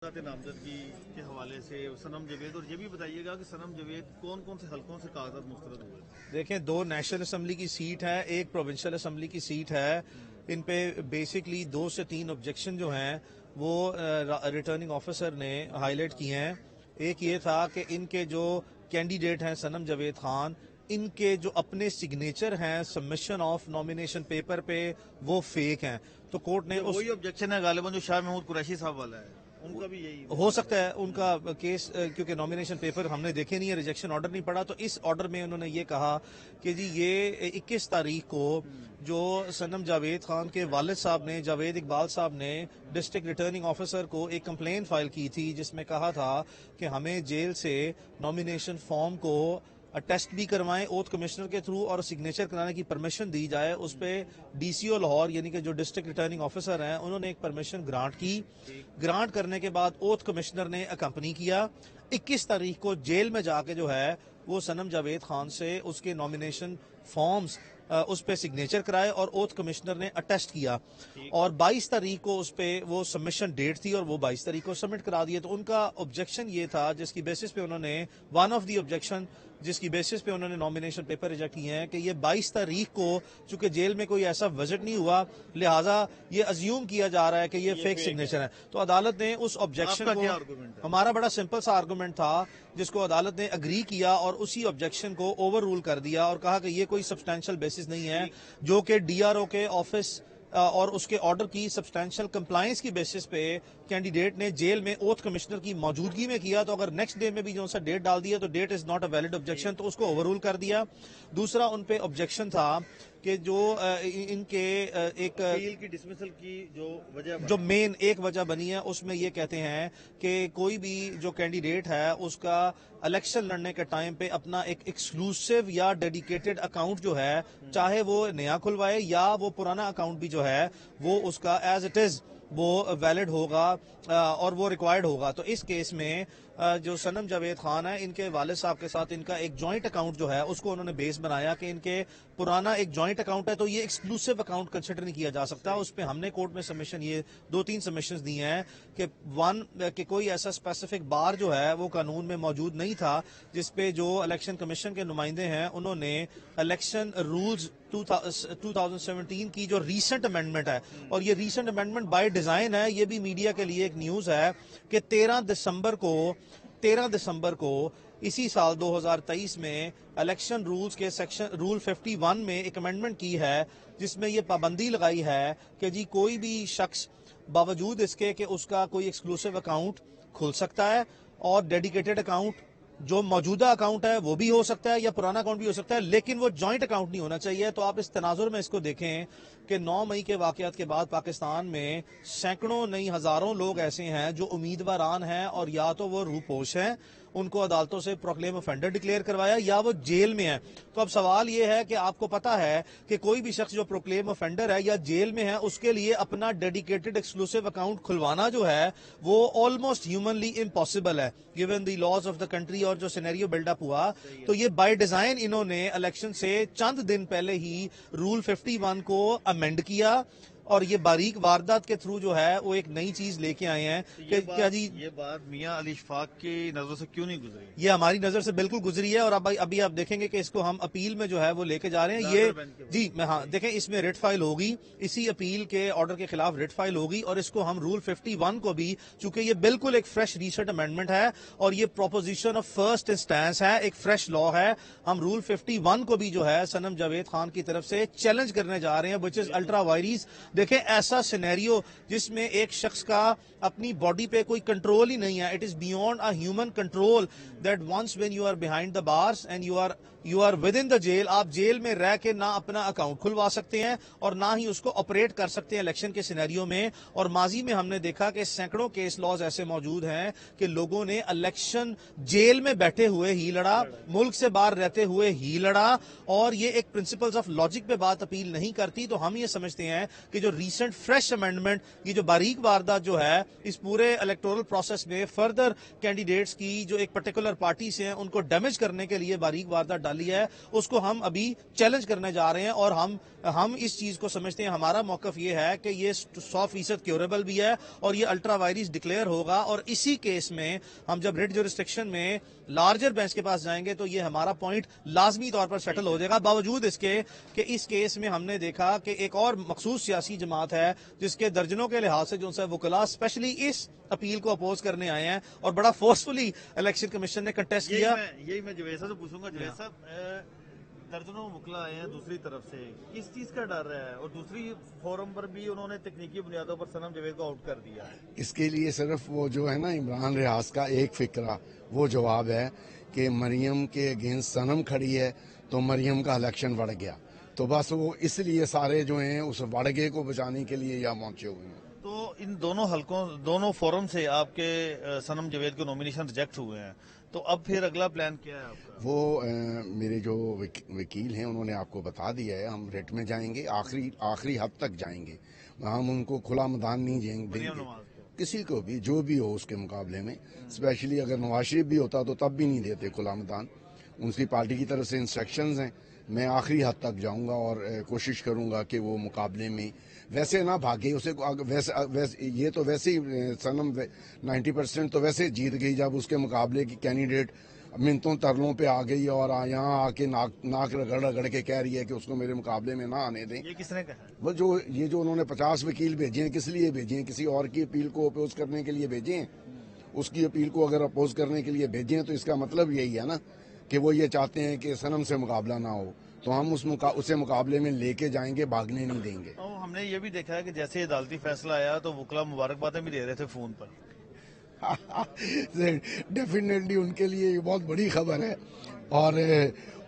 नामजदगी के हवाले से सनम जवेद, और ये भी बताइएगा कि सनम जवेद कौन कौन से हलकों से कागजात मुस्तरद हुए? देखें, 2 नेशनल असम्बली की सीट है, 1 प्रोविंशियल असम्बली की सीट है। इन पे बेसिकली 2 से 3 ऑब्जेक्शन जो हैं वो रिटर्निंग ऑफिसर ने हाईलाइट किए हैं। एक ये था कि इनके जो कैंडिडेट हैं सनम जवेद खान, इनके जो अपने सिग्नेचर हैं सबमिशन ऑफ नॉमिनेशन पेपर पे वो फेक हैं। तो कोर्ट ने वही ऑब्जेक्शन है गालिबन जो शाह महमूद कुरैशी साहब वाला है, उनका भी यही हो सकता है उनका केस, क्योंकि नॉमिनेशन पेपर हमने देखे नहीं है, रिजेक्शन ऑर्डर नहीं पड़ा। तो इस ऑर्डर में उन्होंने ये कहा कि जी ये 21 तारीख को जो सनम जावेद खान के वालिद साहब ने, जावेद इकबाल साहब ने डिस्ट्रिक्ट रिटर्निंग ऑफिसर को एक कंप्लेंट फाइल की थी जिसमें कहा था कि हमें जेल से नॉमिनेशन फॉर्म को टेस्ट भी करवाएं ओथ कमिश्नर के थ्रू और सिग्नेचर कराने की परमिशन दी जाए। उस पे डीसीओ लाहौर यानी कि जो डिस्ट्रिक्ट रिटर्निंग ऑफिसर हैं उन्होंने एक परमिशन ग्रांट की। ग्रांट करने के बाद ओथ कमिश्नर ने अकम्पनी किया। 21 तारीख को जेल में जाके जो है वो सनम जावेद खान से उसके नॉमिनेशन फॉर्म्स उस पे सिग्नेचर कराए और ओथ कमिश्नर ने अटेस्ट किया, और 22 तारीख को उस पे वो सबमिशन डेट थी और वो 22 तारीख को सबमिट करा दिए। तो उनका ऑब्जेक्शन ये था जिसकी बेसिस पे उन्होंने वन ऑफ दी ऑब्जेक्शन जिसकी बेसिस पे उन्होंने नॉमिनेशन पेपर रिजेक्ट किए हैं कि ये 22 तारीख को चूंकि जेल में कोई ऐसा विजिट नहीं हुआ, लिहाजा ये अज्यूम किया जा रहा है कि ये फेक सिग्नेचर है। तो अदालत ने उस ऑब्जेक्शन को, हमारा बड़ा सिंपल सा आर्गूमेंट था जिसको अदालत ने अग्री किया और उसी ऑब्जेक्शन को ओवर रूल कर दिया और कहा कि ये कोई सब्सटैंशियल बेसिस नहीं है, जो कि डीआरओ के ऑफिस और उसके ऑर्डर की सब्सटैंशियल कंप्लायंस की बेसिस पे कैंडिडेट ने जेल में ओथ कमिश्नर की मौजूदगी में किया। तो अगर नेक्स्ट डे में भी जो सा डेट डाल दिया तो date is not a valid objection, तो उसको ओवररूल कर दिया। दूसरा उन पे ऑब्जेक्शन था कि जो इनके एक अपील की डिसमिसल की जो मेन एक वजह बनी है उसमें ये कहते हैं कि कोई भी जो कैंडिडेट है उसका इलेक्शन लड़ने के टाइम पे अपना एक एक्सक्लूसिव या डेडिकेटेड अकाउंट जो है, चाहे वो नया खुलवाए या वो पुराना अकाउंट भी जो है वो उसका एज इट इज वो वैलिड होगा और वो रिक्वायर्ड होगा। तो इस केस में जो सनम जावेद खान है, इनके वालिद साहब के साथ इनका एक जॉइंट अकाउंट जो है उसको उन्होंने बेस बनाया कि इनके पुराना एक जॉइंट अकाउंट है तो ये एक्सक्लूसिव अकाउंट कंसिडर नहीं किया जा सकता। उस पर हमने कोर्ट में सबमिशन, ये 2-3 सबमिशंस दिए हैं कि कोई ऐसा स्पेसिफिक बार जो है वो कानून में मौजूद नहीं था जिसपे जो इलेक्शन कमीशन के नुमाइंदे हैं उन्होंने इलेक्शन रूल्स 2017 की जो रीसेंट अमेंडमेंट है, और ये रीसेंट अमेंडमेंट बाय डिजाइन है, ये भी मीडिया के लिए एक न्यूज है कि 13 दिसंबर को इसी साल 2023 में इलेक्शन रूल्स के सेक्शन रूल 51 में एक अमेंडमेंट की है जिसमें ये पाबंदी लगाई है कि जी कोई भी शख्स बावजूद इसके कि उसका कोई एक्सक्लूसिव अकाउंट खुल सकता है और डेडिकेटेड अकाउंट जो मौजूदा अकाउंट है वो भी हो सकता है या पुराना अकाउंट भी हो सकता है, लेकिन वो जॉइंट अकाउंट नहीं होना चाहिए। तो आप इस तनाजुर में इसको देखें कि 9 मई के वाकयात के बाद पाकिस्तान में सैकड़ों नहीं हजारों लोग ऐसे हैं जो उम्मीदवारान हैं और या तो वो रूपोश हैं, उनको अदालतों से प्रोक्लेम ऑफेंडर डिक्लेयर करवाया, या वो जेल में है। तो अब सवाल ये है कि आपको पता है कि कोई भी शख्स जो प्रोक्लेम ऑफेंडर है या जेल में है उसके लिए अपना डेडिकेटेड एक्सक्लूसिव अकाउंट खुलवाना जो है वो ऑलमोस्ट ह्यूमनली इम्पॉसिबल है given the laws of the country और जो सिनेरियो बिल्डअप हुआ। तो ये बाय डिजाइन इन्होंने इलेक्शन से चंद दिन पहले ही रूल 51 को अमेंड किया और ये बारीक वारदात के थ्रू जो है वो एक नई चीज लेके आए हैं कि क्या जी ये बात मियां अली इशफाक की नजर से क्यों नहीं गुजरी? ये हमारी नजर से बिल्कुल गुजरी है और अब अभी आप देखेंगे कि इसको हम अपील में जो है वो लेके जा रहे हैं। ये जी हाँ देखें, इसमें रिट फाइल होगी, इसी अपील के ऑर्डर के खिलाफ रिट फाइल होगी और इसको हम रूल 51 को भी, चूंकि ये बिल्कुल एक फ्रेश रीसेंट अमेंडमेंट है और ये प्रोपोजिशन ऑफ फर्स्ट इंस्टेंस है, एक फ्रेश लॉ है, हम रूल 51 को भी जो है सनम जावेद खान की तरफ से चैलेंज करने जा रहे हैं, विच इज अल्ट्रा वायरीज। देखें, ऐसा सिनेरियो जिसमें एक शख्स का अपनी बॉडी पे कोई कंट्रोल ही नहीं है, it is beyond a human control that once when you are behind the bars and you are within the jail, आप जेल में रह के ना अपना अकाउंट खुलवा सकते हैं और ना ही उसको ऑपरेट कर सकते हैं इलेक्शन के सिनेरियो में। और माजी में हमने देखा कि सैकड़ों केस लॉज ऐसे मौजूद हैं कि लोगों ने इलेक्शन जेल में बैठे हुए ही लड़ा, मुल्क से बाहर रहते हुए ही लड़ा, और ये एक प्रिंसिपल्स ऑफ लॉजिक पे बात अपील नहीं करती। तो हम ये समझते हैं कि जो जो रीसेंट फ्रेश अमेंडमेंट, ये जो बारीक वारदात जो है इस पूरे इलेक्टोरल प्रोसेस में फर्दर कैंडिडेट्स की जो एक पर्टिकुलर पार्टी से हैं उनको डैमेज करने के लिए बारीक वारदात डाली है, उसको हम अभी चैलेंज करने जा रहे हैं। और हम इस चीज को समझते हैं, हमारा मौकफ ये है कि ये 100% क्योरेबल भी है और ये अल्ट्रा वायरिस डिक्लेयर होगा। और इसी केस में हम जब रिट जुरिस्डिक्शन में लार्जर बेंच के पास जाएंगे तो ये हमारा पॉइंट लाजमी तौर पर सेटल हो जाएगा, बावजूद इसके कि इस केस में हमने देखा कि एक और मखसूस सियासी जमात है जिसके दर्जनों के लिहाज से जो वुकला स्पेशली इस अपील को अपोज करने आए हैं और बड़ा फोर्सफुली इलेक्शन कमीशन ने कंटेस्ट किया। यही मैं जवेद साहब से पूछूंगा। जवेद साहब, दर्जनों मुकला आए हैं दूसरी तरफ से, किस चीज का डर है? और दूसरी फोरम पर भी उन्होंने तकनीकी बुनियादों पर सनम जवेद को आउट कर दिया। इसके लिए सिर्फ वो जो है ना इमरान रियाज का एक फिक्रा, वो जवाब है कि मरियम के अगेंस्ट सनम खड़ी है तो मरियम का इलेक्शन बढ़ गया, तो बस वो इसलिए सारे जो हैं उस बढ़गे को बचाने के लिए यहाँ पहुंचे हुए हैं। तो इन दोनों फोरम से आपके सनम जवेद को नॉमिनेशन रिजेक्ट हुए हैं, तो अब फिर अगला प्लान क्या है आपका? वो मेरे जो वकील हैं उन्होंने आपको बता दिया है, हम रेट में जाएंगे, आखिरी हद तक जाएंगे। हम उनको खुला मैदान नहीं देंगे किसी को भी, जो भी हो उसके मुकाबले में। स्पेशली अगर नवाज शरीफ भी होता तो तब भी नहीं देते खुला मैदान। उनकी पार्टी की तरफ से इंस्ट्रक्शंस हैं, मैं आखिरी हद तक जाऊंगा और कोशिश करूंगा कि वो मुकाबले में वैसे ना भागे उसे। वैसे ये तो वैसे ही सनम 90% तो वैसे जीत गई जब उसके मुकाबले की कैंडिडेट मिनतों तरलों पे आ गई और यहाँ आके नाक रगड़ के कह रही है कि उसको मेरे मुकाबले में ना आने दें। ये किसने कहा? वो जो उन्होंने 50 वकील भेजे हैं, किस लिए भेजे हैं? किसी और की अपील को अपोज करने के लिए भेजे हैं? उसकी अपील को अगर अपोज करने के लिए भेजे हैं तो इसका मतलब यही है ना कि वो ये चाहते हैं कि सनम से मुकाबला ना हो, तो हम उसे मुकाबले में लेके जाएंगे, भागने नहीं देंगे। तो हमने ये भी देखा है कि जैसे अदालती फैसला आया तो वुकला मुबारकबादें भी दे रहे थे फोन पर। डेफिनेटली उनके लिए ये बहुत बड़ी खबर है। और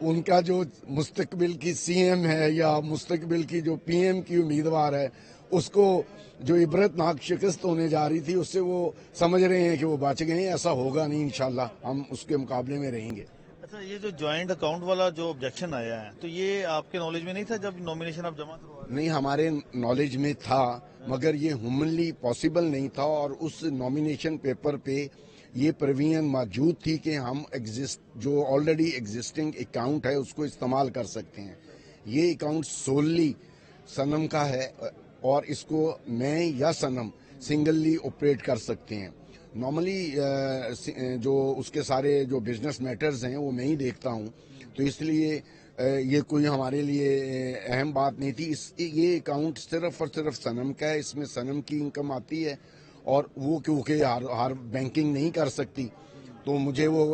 उनका जो मुस्तकबिल की सीएम है या मुस्तकबिल की जो पीएम की उम्मीदवार है, उसको जो इबरतनाक शिकस्त होने जा रही थी उससे वो समझ रहे हैं कि वो बच गए हैं। ऐसा होगा नहीं, इंशाल्लाह हम उसके मुकाबले में रहेंगे। अच्छा, ये जो ज्वाइंट अकाउंट वाला जो ऑब्जेक्शन आया है, तो ये आपके नॉलेज में नहीं था जब नॉमिनेशन आप जमा करवा? नहीं, हमारे नॉलेज में था, मगर ये ह्यूमनली पॉसिबल नहीं था। और उस नॉमिनेशन पेपर पे ये प्रोविजन मौजूद थी कि हम जो ऑलरेडी एग्जिस्टिंग अकाउंट है उसको इस्तेमाल कर सकते हैं। ये अकाउंट सोलली सनम का है और इसको मैं या सनम सिंगली ऑपरेट कर सकते हैं। नॉर्मली जो उसके सारे जो बिजनेस मैटर्स हैं वो मैं ही देखता हूँ, तो इसलिए ये कोई हमारे लिए अहम बात नहीं थी। ये अकाउंट सिर्फ और सिर्फ सनम का है, इसमें सनम की इनकम आती है और वो क्योंकि हर बैंकिंग नहीं कर सकती, तो मुझे वो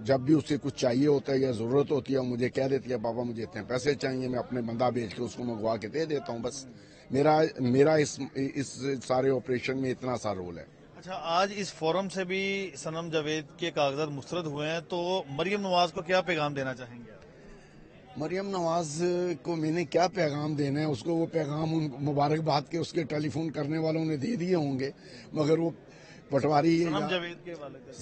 जब भी उससे कुछ चाहिए होता है या ज़रूरत होती है मुझे कह देती है, पापा मुझे इतने पैसे चाहिए, मैं अपने बंदा भेज के उसको मंगवा के दे देता हूँ। बस मेरा इस सारे ऑपरेशन में इतना सा रोल है। अच्छा, आज इस फोरम से भी सनम जावेद के कागजात मुस्तरद हुए हैं, तो मरियम नवाज को क्या पैगाम देना चाहेंगे? मरियम नवाज को मैंने क्या पैगाम देना है, उसको वो पैगाम उन मुबारकबाद के उसके टेलीफोन करने वालों ने दे दिए होंगे, मगर वो पटवारी सनम जावेद के हवाले से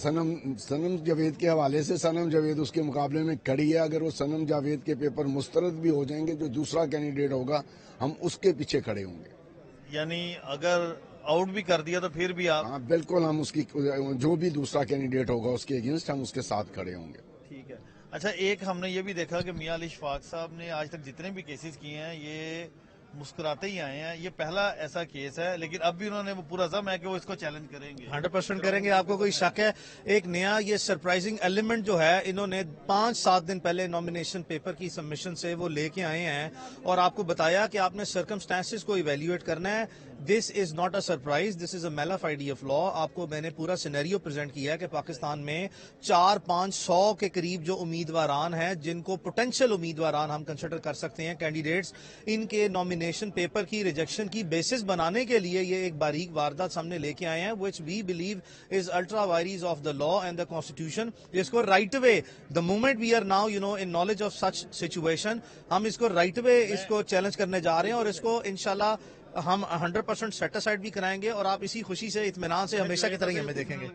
सनम जावेद के हवाले से सनम जावेद उसके मुकाबले में खड़ी है। अगर वो सनम जावेद के पेपर मुस्तरद भी हो जाएंगे, जो दूसरा कैंडिडेट होगा हम उसके पीछे खड़े होंगे। यानी अगर आउट भी कर दिया तो फिर भी आप? हाँ बिल्कुल, हम उसकी जो भी दूसरा कैंडिडेट होगा उसके अगेंस्ट हम उसके साथ खड़े होंगे। ठीक है। अच्छा, एक हमने ये भी देखा कि मियां अली शफाक साहब ने आज तक जितने भी केसेस किए हैं ये मुस्कुराते ही आए हैं। ये पहला ऐसा केस है, लेकिन अब भी उन्होंने वो पूरा ज़म है कि वो इसको चैलेंज करेंगे। 100% करेंगे, आपको कोई शक है? एक नया ये सरप्राइजिंग एलिमेंट जो है, इन्होंने 5-7 दिन पहले नॉमिनेशन पेपर की सबमिशन से वो लेके आए हैं और आपको बताया कि आपने सर्कमस्टेंसेस को इवेल्युएट करना है। This is not a surprise, this is a mala fide of law. आपको मैंने पूरा सिनेरियो प्रेजेंट किया है कि पाकिस्तान में 400-500 के करीब जो उम्मीदवारान हैं, जिनको पोटेंशियल उम्मीदवारान हम कंसिडर कर सकते हैं कैंडिडेट्स, इनके नॉमिनेशन पेपर की रिजेक्शन की बेसिस बनाने के लिए ये एक बारीक वारदात सामने लेके आए हैं, which we believe is ultra vires of the law and the constitution. इसको right way, the moment we are now in knowledge of such situation, हम इसको राइट वे इसको चैलेंज करने जा रहे हैं और इसको इंशाल्लाह हम 100% सेटिस्फाइड भी कराएंगे और आप इसी खुशी से, इत्मीनान से हमेशा की तरह ही हमें देखेंगे।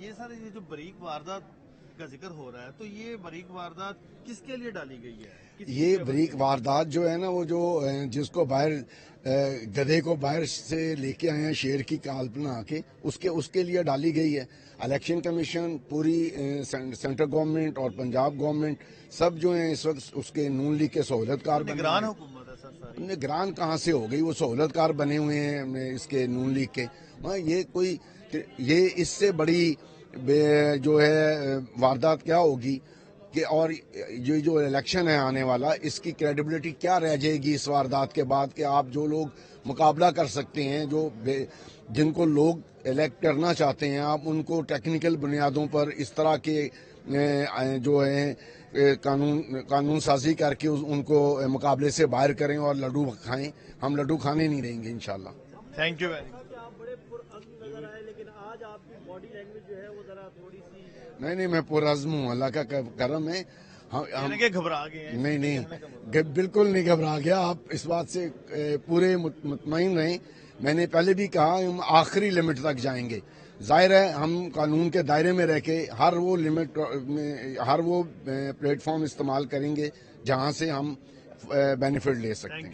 ये सारे जो बारीक वारदात کا ذکر ہو رہا ہے تو یہ بریک واردات کس کے لیے ڈالی گئی ہے؟ یہ بریک واردات جو ہے نا وہ جو جس کو باہر گدھے کو باہر سے لے کے آئے ہیں شیر کی کال بنا کے اس کے لیے ڈالی گئی ہے. الیکشن کمیشن پوری سینٹرل گورنمنٹ اور پنجاب گورنمنٹ سب جو ہیں اس وقت اس کے نون لیگ کے سہولت کار بنے نگران حکومت ہے سر ساری. نگران کہاں سے ہو گئی, وہ سہولت کار بنے ہوئے ہیں اس کے نون لیگ کے. یہ اس سے بڑی جو ہے واردات کیا ہوگی کہ اور یہ جو الیکشن ہے آنے والا اس کی کریڈیبلٹی کیا رہ جائے گی اس واردات کے بعد کہ آپ جو لوگ مقابلہ کر سکتے ہیں جن کو لوگ الیکٹ کرنا چاہتے ہیں آپ ان کو ٹیکنیکل بنیادوں پر اس طرح کے جو ہے قانون سازی کر کے ان کو مقابلے سے باہر کریں اور لڈو کھائیں. ہم لڈو کھانے نہیں دیں گے انشاءاللہ. Thank you very much. آپ بڑے پرعزم نظر آئے لیکن آج آپ کی باڈی لینگویج جو ہے وہ ذرا تھوڑی سی نہیں میں پرعزم ہوں, اللہ کا کرم ہے. گھبرا گئے ہیں؟ نہیں بالکل نہیں گھبرا گیا. آپ اس بات سے پورے مطمئن رہیں. میں نے پہلے بھی کہا ہم آخری لمٹ تک جائیں گے. ظاہر ہے ہم قانون کے دائرے میں رہ کے ہر وہ لمٹ ہر وہ پلیٹ فارم استعمال کریں گے جہاں سے ہم بینیفٹ لے سکتے ہیں.